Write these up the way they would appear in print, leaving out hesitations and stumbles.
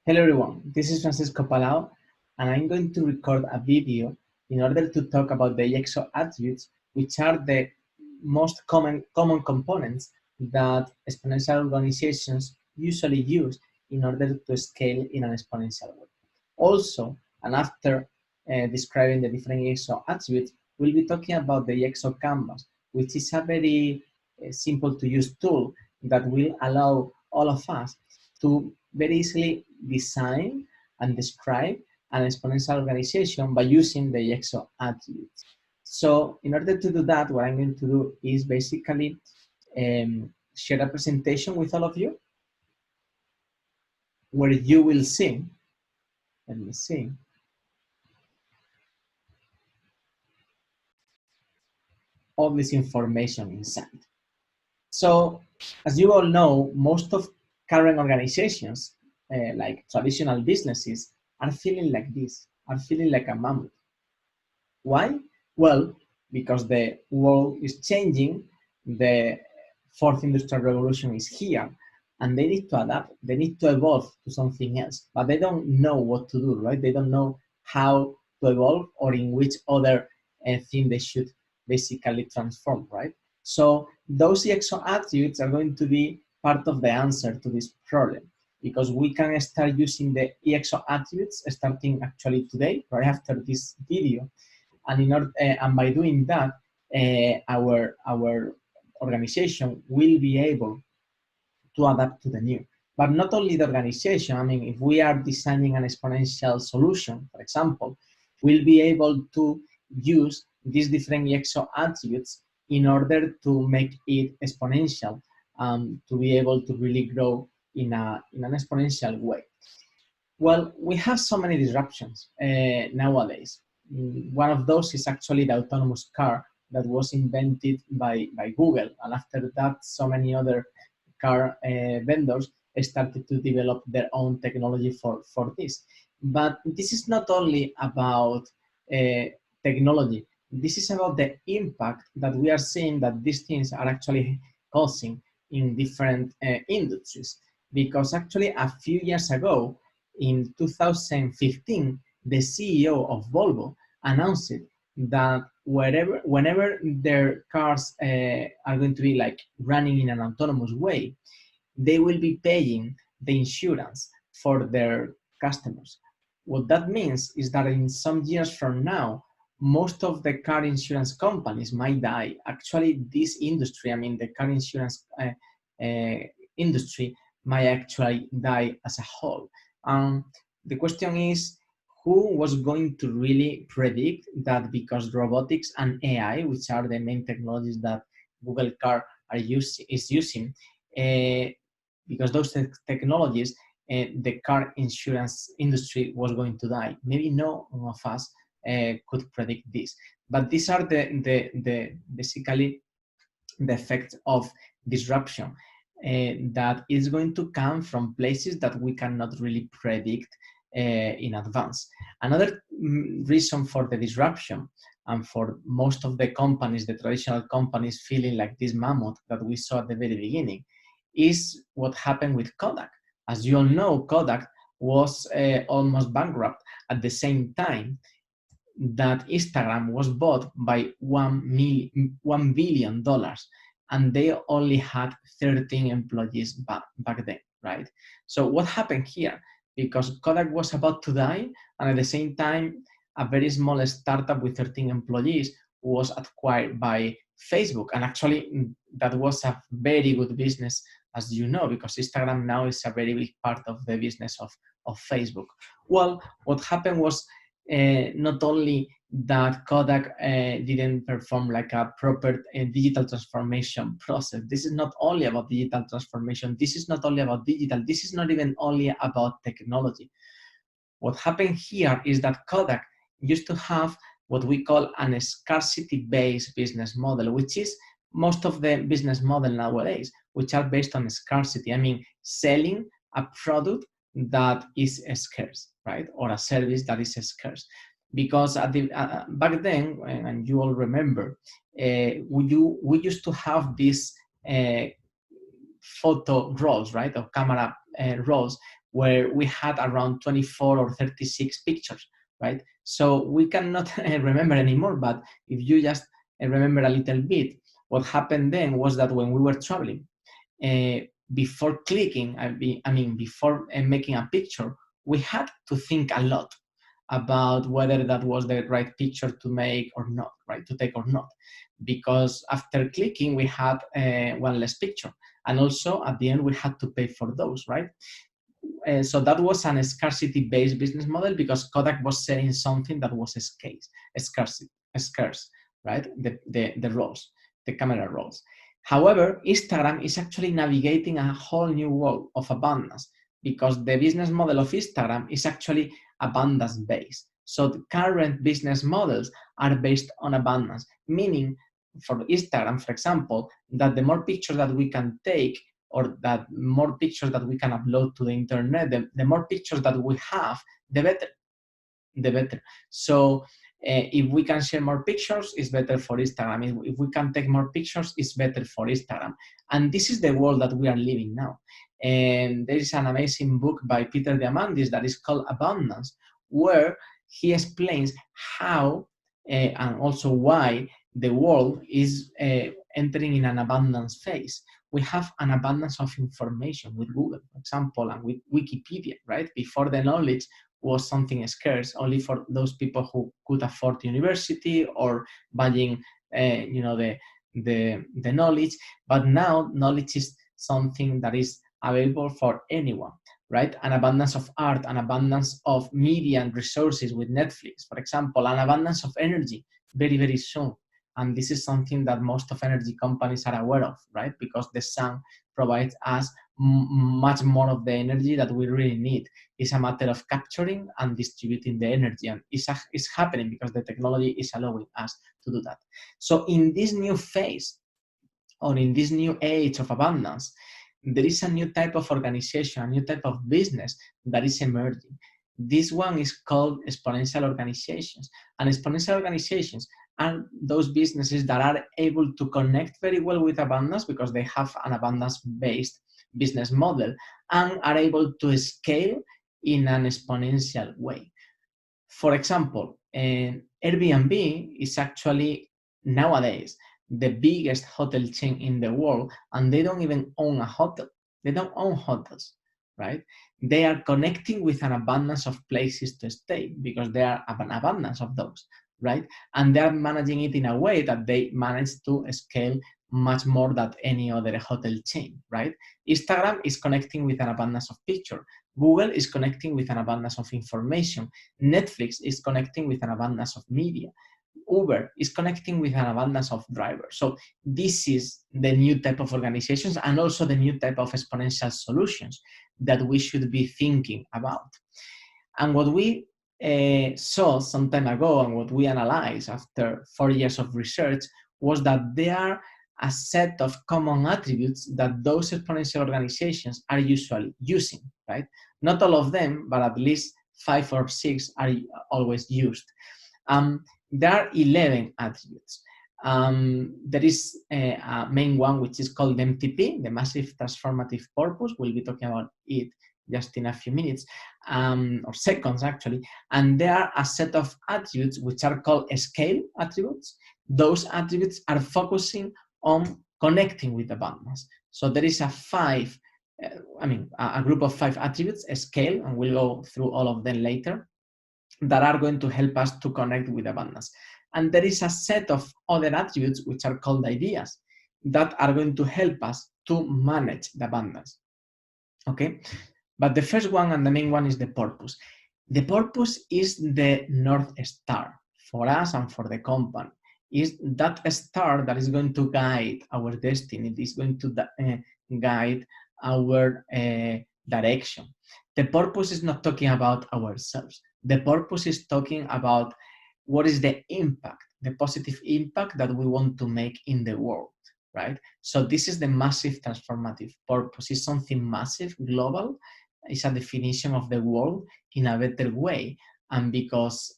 Hello everyone, this is Francisco Palau and I'm going to record a video in order to talk about the EXO attributes, which are the most common components that exponential organizations usually use in order to scale in an exponential way. Also, and after describing the different EXO attributes, we'll be talking about the EXO Canvas, which is a very simple to use tool that will allow all of us to very easily design and describe an exponential organization by using the EXO attributes. So in order to do that, what I'm going to do is basically share a presentation with all of you where you will see, let me see, all this information inside. So as you all know, most of current organizations, like traditional businesses, are feeling like this, are feeling like a mammoth. Why? Well, because the world is changing, the fourth industrial revolution is here, and they need to adapt, they need to evolve to something else, but they don't know what to do, right? They don't know how to evolve or in which other thing they should basically transform, right? So those EXO attributes are going to be part of the answer to this problem, because we can start using the EXO attributes starting actually today, right after this video, and and by doing that, our organization will be able to adapt to the new. But not only the organization. I mean, if we are designing an exponential solution, for example, we'll be able to use these different EXO attributes in order to make it exponential, to be able to really grow in an exponential way. Well, we have so many disruptions nowadays. One of those is actually the autonomous car that was invented by Google. And after that, so many other car vendors started to develop their own technology for this. But this is not only about technology. This is about the impact that we are seeing that these things are actually causing in different industries. Because actually a few years ago, in 2015, the CEO of Volvo announced that whenever their cars are going to be like running in an autonomous way, they will be paying the insurance for their customers. What that means is that in some years from now, most of the car insurance companies might die. Actually, this industry, I mean, the car insurance industry, might actually die as a whole. The question is, who was going to really predict that because robotics and AI, which are the main technologies that Google Car is using, because those technologies, the car insurance industry was going to die. Maybe no one of us could predict this, but these are the basically the effects of disruption that is going to come from places that we cannot really predict in advance. Another reason for the disruption and for most of the companies, the traditional companies, feeling like this mammoth that we saw at the very beginning, is what happened with Kodak. As you all know, Kodak was almost bankrupt at the same time that Instagram was bought by $1 billion, and they only had 13 employees back then, right? So what happened here? Because Kodak was about to die, and at the same time, a very small startup with 13 employees was acquired by Facebook. And actually, that was a very good business, as you know, because Instagram now is a very big part of the business of Facebook. Well, what happened was not only that Kodak didn't perform like a proper digital transformation process. This is not only about digital transformation. This is not only about digital. This is not even only about technology. What happened here is that Kodak used to have what we call an scarcity-based business model, which is most of the business model nowadays, which are based on scarcity. I mean, selling a product that is scarce, right? Or a service that is scarce. Because back then, and you all remember, we used to have these photo rolls, right, of camera roles where we had around 24 or 36 pictures, right? So we cannot remember anymore, but if you just remember a little bit, what happened then was that when we were traveling, before clicking, before making a picture, we had to think a lot about whether that was the right picture to make or not, right, to take or not. Because after clicking, we had one less picture. And also at the end, we had to pay for those, right? So that was an scarcity-based business model because Kodak was selling something that was scarce, right? The rolls, the camera rolls. However, Instagram is actually navigating a whole new world of abundance because the business model of Instagram is actually abundance-based. So the current business models are based on abundance, meaning for Instagram, for example, that the more pictures that we can take or that more pictures that we can upload to the internet, the more pictures that we have, the better. So if we can share more pictures, it's better for Instagram. If we can take more pictures, it's better for Instagram. And this is the world that we are living now. And there is an amazing book by Peter Diamandis that is called Abundance, where he explains how and also why the world is entering in an abundance phase. We have an abundance of information with Google, for example, and with Wikipedia, right? Before the knowledge was something scarce, only for those people who could afford university or buying, the knowledge. But now knowledge is something that is available for anyone, right? An abundance of art, an abundance of media and resources with Netflix, for example, an abundance of energy very, very soon. And this is something that most of energy companies are aware of, right? Because the sun provides us much more of the energy that we really need. It's a matter of capturing and distributing the energy. And it's happening because the technology is allowing us to do that. So in this new phase, or in this new age of abundance, there is a new type of organization, a new type of business that is emerging. This one is called exponential organizations. And exponential organizations are those businesses that are able to connect very well with abundance because they have an abundance-based business model and are able to scale in an exponential way. For example, Airbnb is actually nowadays the biggest hotel chain in the world, and they don't even own a hotel. They don't own hotels, right? They are connecting with an abundance of places to stay because there are an abundance of those, right? And they are managing it in a way that they manage to scale much more than any other hotel chain, right? Instagram is connecting with an abundance of picture. Google is connecting with an abundance of information. Netflix is connecting with an abundance of media. Uber is connecting with an abundance of drivers. So this is the new type of organizations and also the new type of exponential solutions that we should be thinking about. And what we saw some time ago and what we analyzed after 4 years of research was that there are a set of common attributes that those exponential organizations are usually using, right? Not all of them, but at least 5 or 6 are always used. There are 11 attributes. There is a main one, which is called MTP, the Massive Transformative Purpose. We'll be talking about it just in a few minutes, or seconds actually. And there are a set of attributes which are called scale attributes. Those attributes are focusing on connecting with abundance. So there is a group of 5 attributes, a scale, and we'll go through all of them later, that are going to help us to connect with abundance. And there is a set of other attributes which are called ideas that are going to help us to manage the abundance. Okay? But the first one and the main one is the purpose. The purpose is the North Star for us and for the company. Is that star that is going to guide our destiny. It is going to guide our direction. The purpose is not talking about ourselves. The purpose is talking about what is the impact, the positive impact that we want to make in the world, right? So this is the massive transformative purpose. It's something massive, global. It's a definition of the world in a better way. And because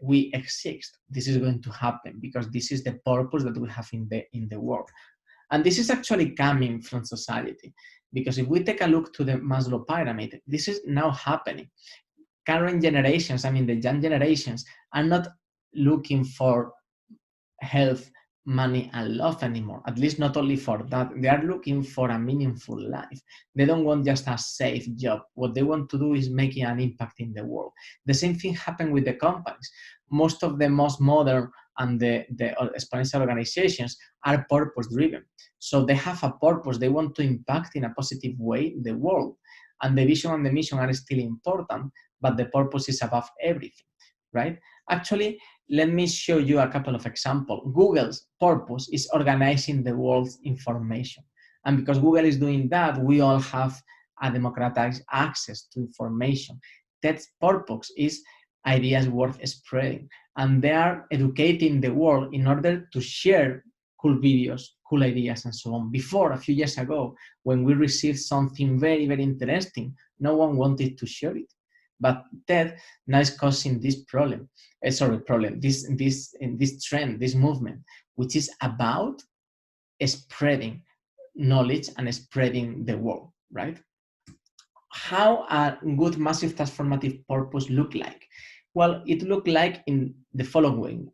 we exist, this is going to happen because this is the purpose that we have in the world. And this is actually coming from society. Because if we take a look to the Maslow pyramid, this is now happening. Current generations, I mean the young generations, are not looking for health, money, and love anymore. At least not only for that. They are looking for a meaningful life. They don't want just a safe job. What they want to do is making an impact in the world. The same thing happened with the companies. Most of the most modern and the exponential organizations are purpose driven. So they have a purpose. They want to impact in a positive way the world. And the vision and the mission are still important, but the purpose is above everything, right? Actually, let me show you a couple of examples. Google's purpose is organizing the world's information. And because Google is doing that, we all have a democratized access to information. That purpose is ideas worth spreading. And they are educating the world in order to share cool videos, cool ideas, and so on. Before, a few years ago, when we received something very, very interesting, no one wanted to share it. But TED now is causing this problem. This trend, this movement, which is about spreading knowledge and spreading the word, right? How a good massive transformative purpose look like? Well, it looked like in the following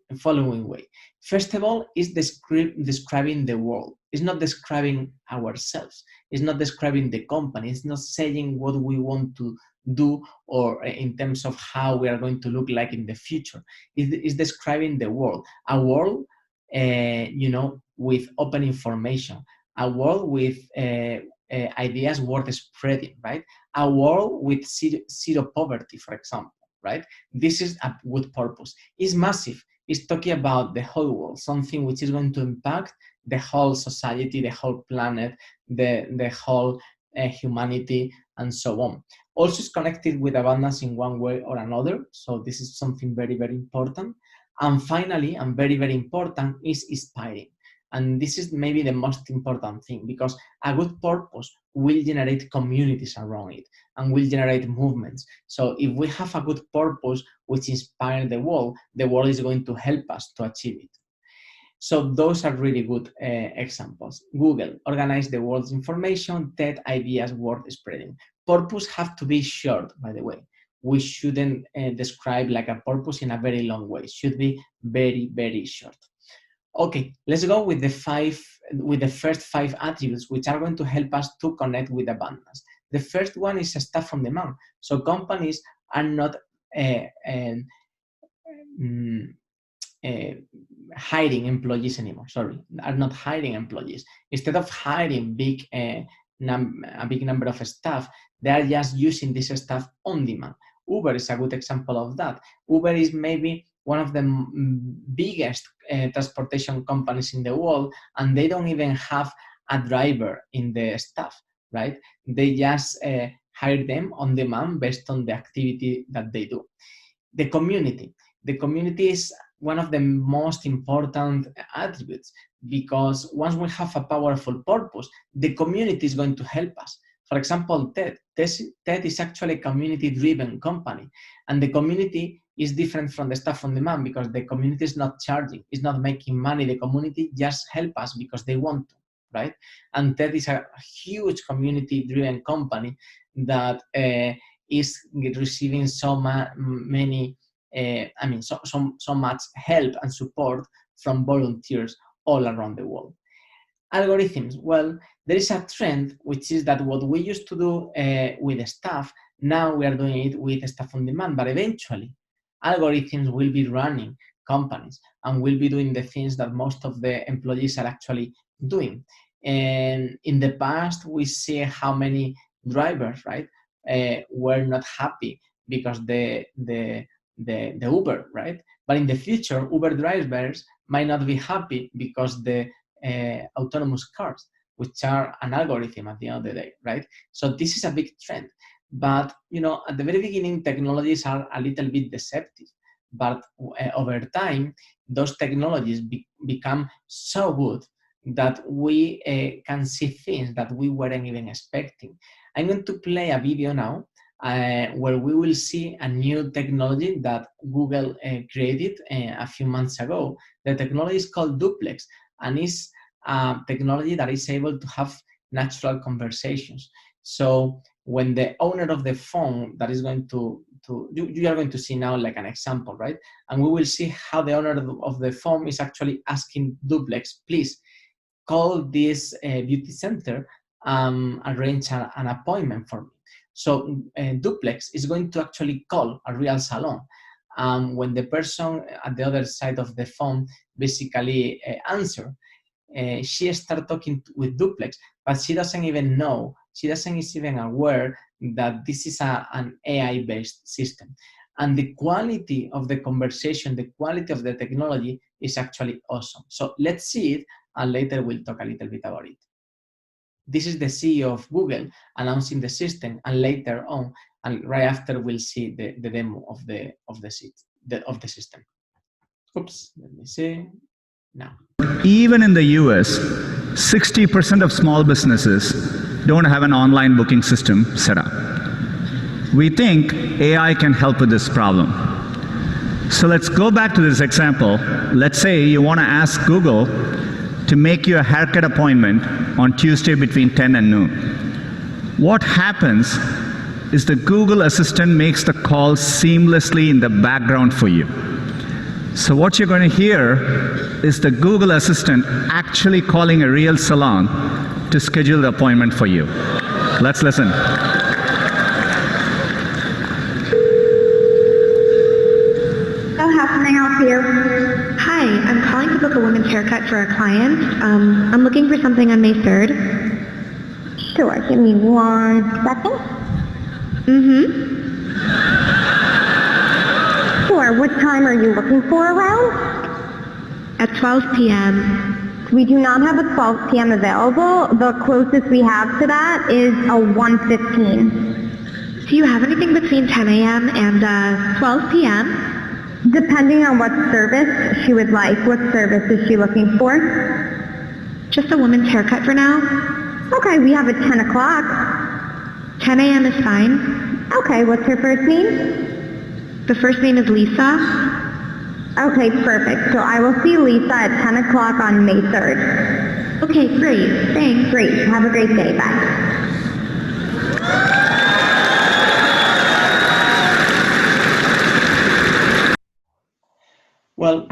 way. First of all, is describing the world. It's not describing ourselves. It's not describing the company. It's not saying what we want to do or in terms of how we are going to look like in the future. It's describing the world. A world, with open information. A world with ideas worth spreading, right? A world with zero poverty, for example. Right? This is a good purpose. It's massive. It's talking about the whole world, something which is going to impact the whole society, the whole planet, the whole humanity, and so on. Also, it's connected with abundance in one way or another. So this is something very, very important. And finally, and very, very important, is inspiring. And this is maybe the most important thing, because a good purpose will generate communities around it and will generate movements. So if we have a good purpose which inspires the world is going to help us to achieve it. So those are really good examples. Google, organize the world's information, TED, ideas worth spreading. Purpose have to be short, by the way. We shouldn't describe like a purpose in a very long way. It should be very, very short. Okay, let's go with the first 5 attributes which are going to help us to connect with abundance. The first one is staff on demand. So companies are not hiring employees anymore. Are not hiring employees. Instead of hiring a big number of staff, they are just using this staff on demand. Uber is a good example of that. Uber is maybe one of the biggest transportation companies in the world, and they don't even have a driver in the staff, right? They just hire them on demand based on the activity that they do. The community is one of the most important attributes, because once we have a powerful purpose, the community is going to help us. For example, TED is actually a community-driven company, and the community is different from the staff on demand because the community is not charging, it's not making money. The community just help us because they want to, right? And TED is a huge community-driven company that is receiving so much help and support from volunteers all around the world. Algorithms. Well, there is a trend, which is that what we used to do with staff, now we are doing it with staff on demand, but eventually algorithms will be running companies and will be doing the things that most of the employees are actually doing. And in the past, we see how many drivers, right, were not happy because the Uber, right? But in the future, Uber drivers might not be happy because the autonomous cars, which are an algorithm at the end of the day, right? So this is a big trend. But, at the very beginning, technologies are a little bit deceptive. But over time, those technologies become so good that we can see things that we weren't even expecting. I'm going to play a video now where we will see a new technology that Google created a few months ago. The technology is called Duplex, and it's a technology that is able to have natural conversations. So when the owner of the phone that is going to you are going to see now like an example, right? And we will see how the owner of the phone is actually asking Duplex, please call this beauty center, arrange an appointment for me. So Duplex is going to actually call a real salon. When the person at the other side of the phone basically answer, she starts talking with Duplex, but she doesn't even know, she doesn't even aware that this is an AI-based system. And the quality of the conversation, the quality of the technology is actually awesome. So let's see it, and later we'll talk a little bit about it. This is the CEO of Google announcing the system, and later on, and right after, we'll see the demo of the system. Oops, let me see now. Even in the US, 60% of small businesses don't have an online booking system set up. We think AI can help with this problem. So let's go back to this example. Let's say you want to ask Google to make you a haircut appointment on Tuesday between 10 and noon. What happens is the Google Assistant makes the call seamlessly in the background for you. So what you're going to hear is the Google Assistant actually calling a real salon to schedule the appointment for you. Let's listen. So how can I help you? Hi, I'm calling to book a woman's haircut for a client. I'm looking for something on May 3rd. Sure, give me 1 second. Sure, what time are you looking for around? At 12 p.m. We do not have a 12 p.m. available. The closest we have to that is a 1:15. Do you have anything between 10 a.m. and 12 p.m.? Depending on what service she would like. What service is she looking for? Just a woman's haircut for now. Okay, we have a 10 o'clock. 10 a.m. is fine. Okay, what's her first name? The first name is Lisa. Okay, perfect. So I will see Lisa at 10 o'clock on May 3rd. Okay, great. Thanks. Great. Have a great day. Bye. Well,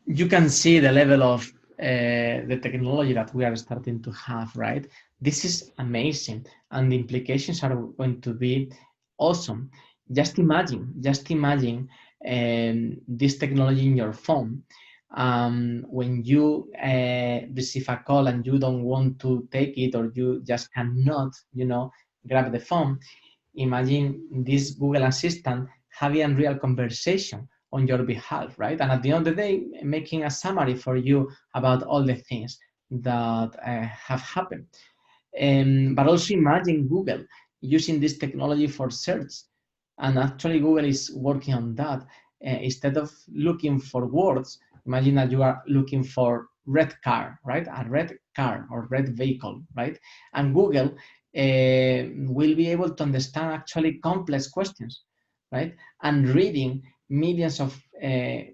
you can see the level of the technology that we are starting to have, right? This is amazing, and the implications are going to be awesome. Just imagine this technology in your phone. When you receive a call and you don't want to take it, or you just cannot, grab the phone, imagine this Google Assistant having a real conversation on your behalf, right? And at the end of the day, making a summary for you about all the things that have happened. But also imagine Google using this technology for search. And actually Google is working on that. Instead of looking for words, imagine that you are looking for red car, right? A red car or red vehicle, right? And Google will be able to understand actually complex questions, right? And reading millions of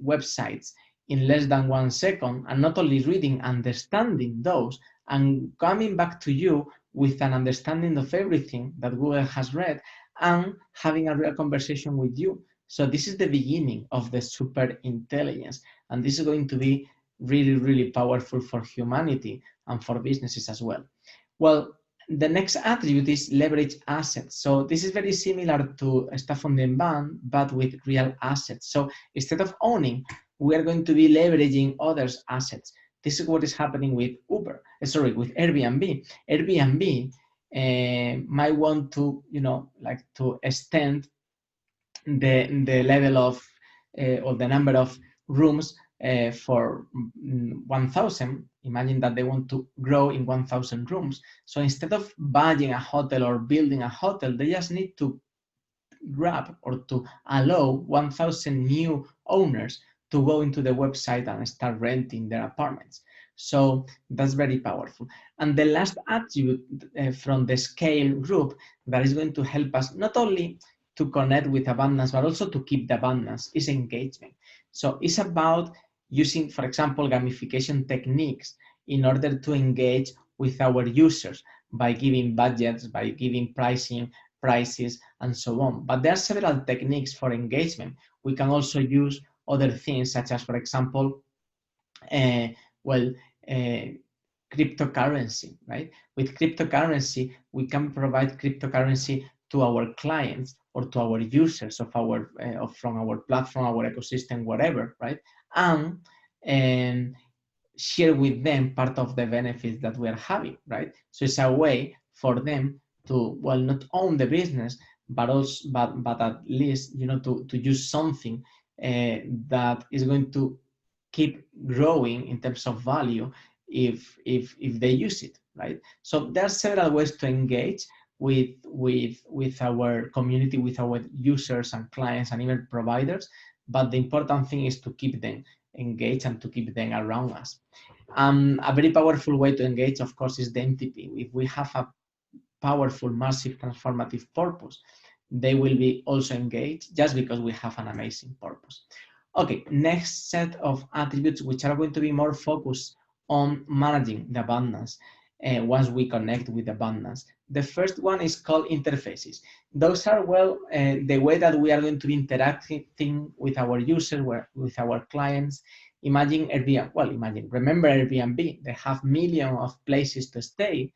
websites in less than 1 second, and not only reading, understanding those, and coming back to you with an understanding of everything that Google has read, and having a real conversation with you. So this is the beginning of the super intelligence, and this is going to be really, really powerful for humanity and for businesses as well. Well, the next attribute is leverage assets. So this is very similar to stuff on demand, but with real assets. So instead of owning, we are going to be leveraging others' assets. This is what is happening with with Airbnb. Airbnb might want to, to extend the level of or the number of rooms for 1,000. Imagine that they want to grow in 1,000 rooms. So instead of buying a hotel or building a hotel, they just need to grab or to allow 1,000 new owners to go into the website and start renting their apartments. So that's very powerful. And the last attribute from the scale group that is going to help us not only to connect with abundance, but also to keep the abundance is engagement. So it's about using, for example, gamification techniques in order to engage with our users. by giving budgets, by giving prices, and so on. But there are several techniques for engagement. We can also use other things, such as, for example, cryptocurrency, right? With cryptocurrency, we can provide cryptocurrency to our clients or to our users of our from our platform, our ecosystem, whatever, right? And share with them part of the benefits that we are having, right? So it's a way for them to, well, not own the business, but also, but at least, you know, to use something that is going to keep growing in terms of value if they use it, right? So there are several ways to engage with our community, with our users and clients and even providers, but the important thing is to keep them engaged and to keep them around us. A very powerful way to engage, of course, is the MTP. If we have a powerful, massive, transformative purpose, they will be also engaged just because we have an amazing purpose. Okay, next set of attributes which are going to be more focused on managing the abundance once we connect with abundance. The first one is called interfaces. Those are, well, the way that we are going to be interacting with our users, with our clients. Imagine Airbnb, well, remember Airbnb, they have millions of places to stay,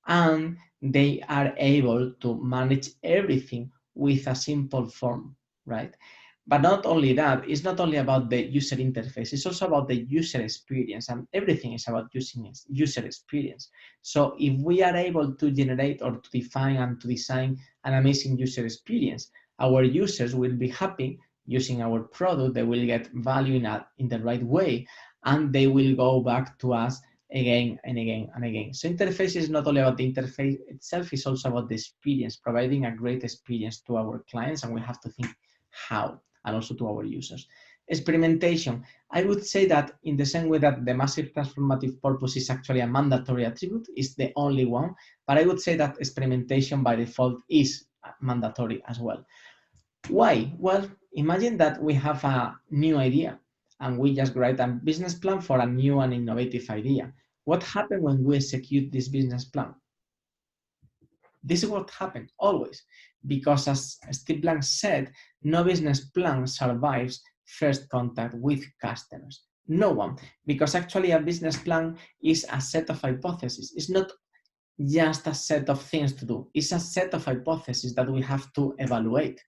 and they are able to manage everything with a simple form, right? But not only that, it's not only about the user interface, it's also about the user experience, and everything is about user experience. So if we are able to generate or to define and to design an amazing user experience, our users will be happy using our product, they will get value in the right way, and they will go back to us again and again and again. So interface is not only about the interface itself, it's also about the experience, providing a great experience to our clients, and we have to think how, and also to our users. Experimentation. I would say that in the same way that the massive transformative purpose is actually a mandatory attribute, it's the only one, but I would say that experimentation by default is mandatory as well. Why? Well, imagine that we have a new idea and we just write a business plan for a new and innovative idea. What happens when we execute this business plan? This is what happened always, because as Steve Blank said, no business plan survives first contact with customers. No one, because actually a business plan is a set of hypotheses. It's not just a set of things to do. It's a set of hypotheses that we have to evaluate.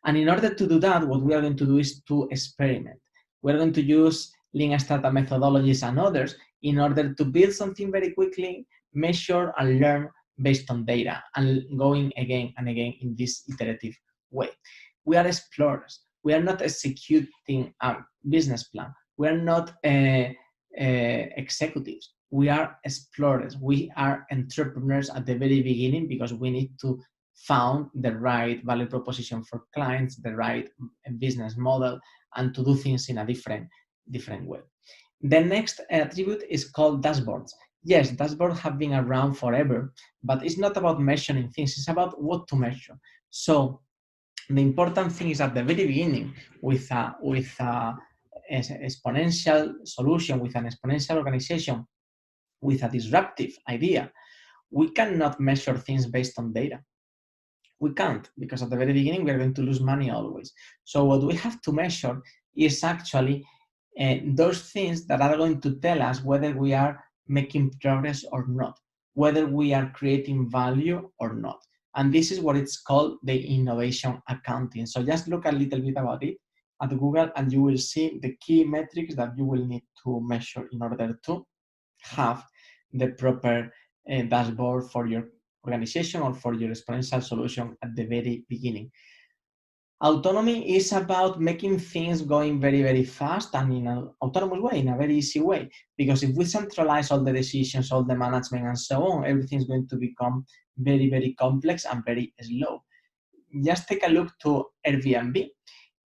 And in order to do that, what we are going to do is to experiment. We're going to use Lean Startup methodologies and others in order to build something very quickly, measure and learn based on data, and going again and again in this iterative way. We are explorers. We are not executing a business plan. We are not executives. We are explorers. We are entrepreneurs at the very beginning because we need to found the right value proposition for clients, the right business model, and to do things in a different way. The next attribute is called dashboards. Yes, dashboards have been around forever, but it's not about measuring things, it's about what to measure. So the important thing is at the very beginning, with a exponential solution, with an exponential organization, with a disruptive idea, we cannot measure things based on data. We can't, because at the very beginning, we are going to lose money always. So what we have to measure is actually those things that are going to tell us whether we are making progress or not, whether we are creating value or not. And this is what it's called the innovation accounting. So just look a little bit about it at Google and you will see the key metrics that you will need to measure in order to have the proper dashboard for your organization or for your exponential solution at the very beginning. Autonomy is about making things going very, very fast and in an autonomous way, in a very easy way. Because if we centralize all the decisions, all the management and so on, everything's going to become very, very complex and very slow. Just take a look to Airbnb.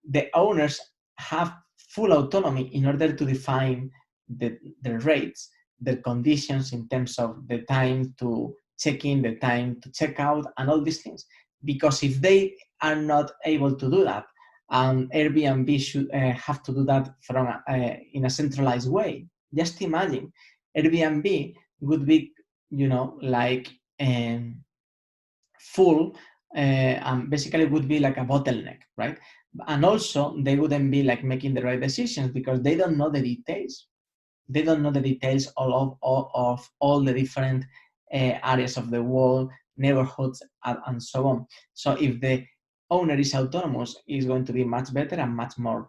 The owners have full autonomy in order to define the rates, the conditions in terms of the time to check in, the time to check out, and all these things. Because if they are not able to do that, Airbnb should have to do that from in a centralized way. Just imagine, Airbnb would be like full, basically would be like a bottleneck, right? And also they wouldn't be like making the right decisions because they don't know the details. They don't know the details of all the different areas of the world, neighborhoods, and so on. So if the owner is autonomous, it's going to be much better and much more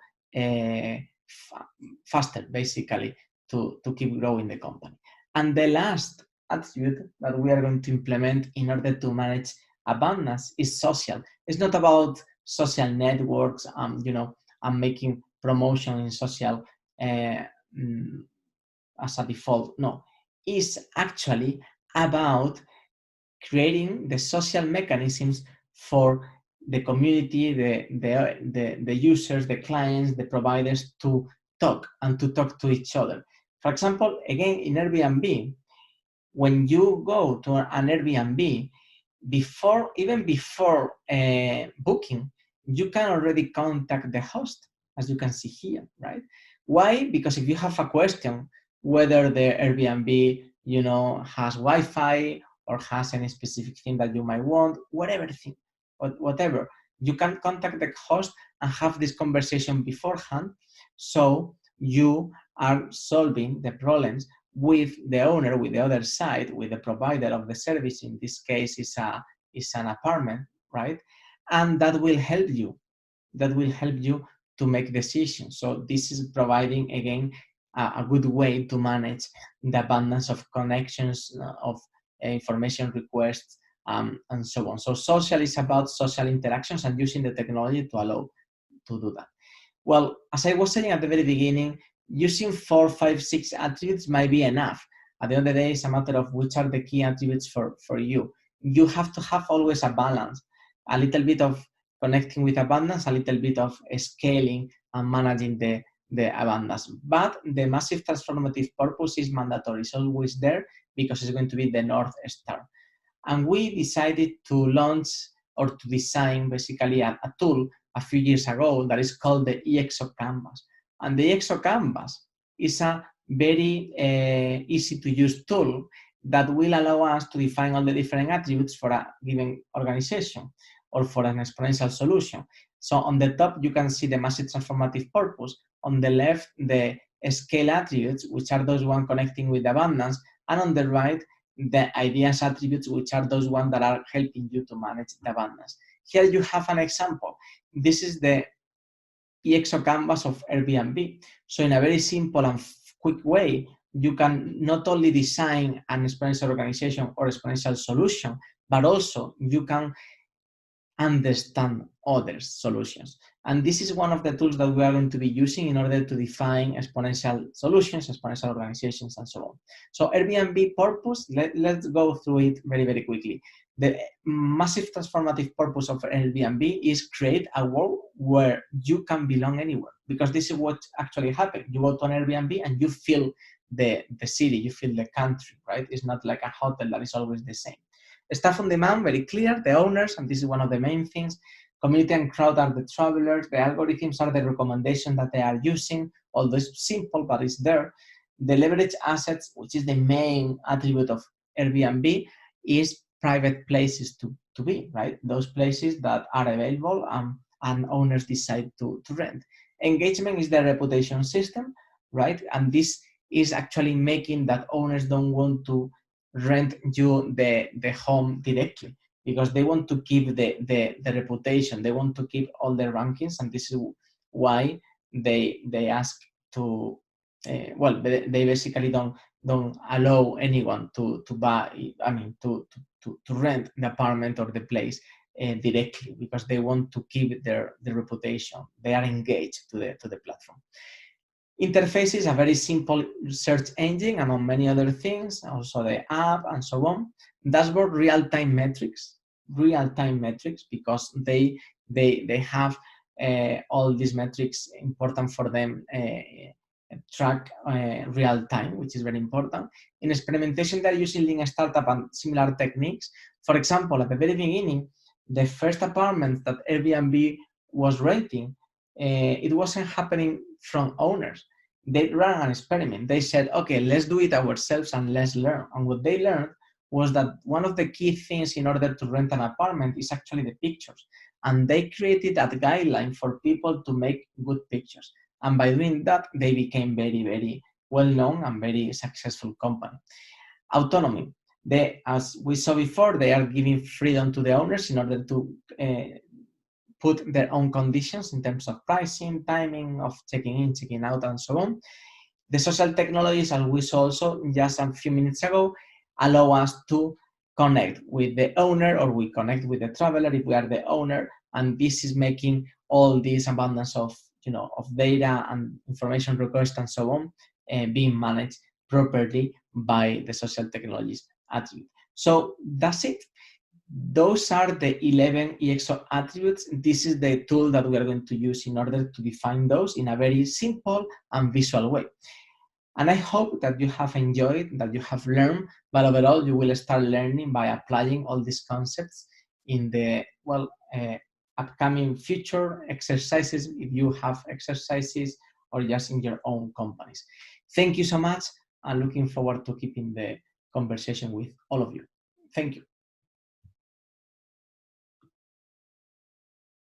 faster, basically, to keep growing the company. And the last attribute that we are going to implement in order to manage abundance is social. It's not about social networks, and making promotion in social as a default. No, it's actually about creating the social mechanisms for the community, the users, the clients, the providers to talk and to talk to each other. For example, again, in Airbnb, when you go to an Airbnb, even before booking, you can already contact the host, as you can see here, right? Why? Because if you have a question whether the Airbnb, has Wi-Fi or has any specific thing that you might want, whatever, you can contact the host and have this conversation beforehand, so you are solving the problems with the owner, with the other side, with the provider of the service. In this case, is an apartment, right? And that will help you. That will help you to make decisions. So this is providing, again, a good way to manage the abundance of connections, of information requests, and so on. So social is about social interactions and using the technology to allow to do that. Well, as I was saying at the very beginning, using 4, 5, 6 attributes might be enough. At the end of the day, it's a matter of which are the key attributes for you. You have to have always a balance, a little bit of connecting with abundance, a little bit of scaling and managing the abundance. But the massive transformative purpose is mandatory. It's always there because it's going to be the North Star. And we decided to launch or to design basically a tool a few years ago that is called the EXO Canvas. And the EXO Canvas is a very easy to use tool that will allow us to define all the different attributes for a given organization or for an exponential solution. So on the top, you can see the massive transformative purpose. On the left, the scale attributes, which are those ones connecting with abundance. And on the right, the ideas attributes, which are those ones that are helping you to manage the abundance. Here you have an example. This is the EXO Canvas of Airbnb. So in a very simple and quick way, you can not only design an exponential organization or exponential solution, but also you can understand others' solutions. And this is one of the tools that we are going to be using in order to define exponential solutions, exponential organizations, and so on. So Airbnb purpose, let's go through it very, very quickly. The massive transformative purpose of Airbnb is create a world where you can belong anywhere, because this is what actually happened. You go to an Airbnb and you feel the city, you feel the country, right? It's not like a hotel that is always the same. Staff on demand, very clear, the owners, and this is one of the main things. Community and crowd are the travelers, the algorithms are the recommendations that they are using, although it's simple, but it's there. The leverage assets, which is the main attribute of Airbnb, is private places to be, right? Those places that are available and owners decide to rent. Engagement is the reputation system, right? And this is actually making that owners don't want to rent you the home directly, because they want to keep the reputation, they want to keep all the rankings, and this is why they ask to they basically don't allow anyone to buy, to rent the apartment or the place directly, because they want to keep their reputation. They are engaged to the platform. Interface is a very simple search engine, among many other things, also the app and so on. Dashboard, real-time metrics, because they have all these metrics important for them, track real time, which is very important. In experimentation, they're using Lean Startup and similar techniques. For example, at the very beginning, the first apartments that Airbnb was renting, it wasn't happening from owners. They ran an experiment. They said, okay, let's do it ourselves and let's learn. And what they learned was that one of the key things in order to rent an apartment is actually the pictures. And they created that guideline for people to make good pictures. And by doing that, they became very, very well-known and very successful company. Autonomy. As we saw before, they are giving freedom to the owners in order to put their own conditions in terms of pricing, timing of checking in, checking out, and so on. The social technologies, as we saw also just a few minutes ago, allow us to connect with the owner, or we connect with the traveler if we are the owner, and this is making all this abundance of data and information requests and so on being managed properly by the social technologies attribute. So that's it. Those are the 11 EXO attributes. This is the tool that we are going to use in order to define those in a very simple and visual way. And I hope that you have enjoyed, that you have learned, but overall you will start learning by applying all these concepts in the upcoming future exercises, if you have exercises, or just in your own companies. Thank you so much. I'm looking forward to keeping the conversation with all of you. Thank you.